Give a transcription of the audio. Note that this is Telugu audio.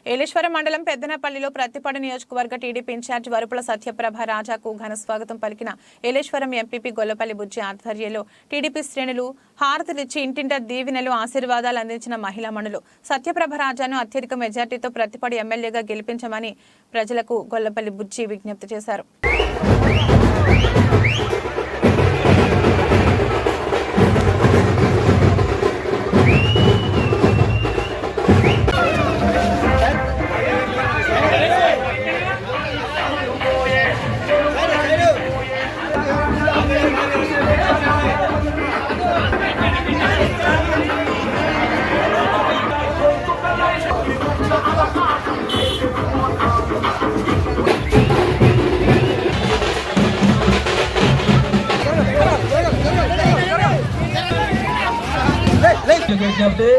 ఏలేశ్వరం మండలం పెద్దనపల్లిలో ప్రతిపాడు నియోజకవర్గ టీడీపీ ఇన్ఛార్జ్ వరుపుల సత్యప్రభ రాజాకు ఘన స్వాగతం పలికిన ఏలేశ్వరం ఎంపీపీ గొల్లపల్లి బుజ్జి ఆధ్వర్యంలో టీడీపీ శ్రేణులు హారతులిచ్చి ఇంటింట దీవెనలు ఆశీర్వాదాలు అందించిన మహిళా మణులు సత్యప్రభ రాజాను అత్యధిక మెజార్టీతో ప్రతిపాడు ఎమ్మెల్యేగా గెలిపించమని ప్రజలకు గొల్లపల్లి బుజ్జి విజ్ఞప్తి చేశారు. విజ్ఞప్తి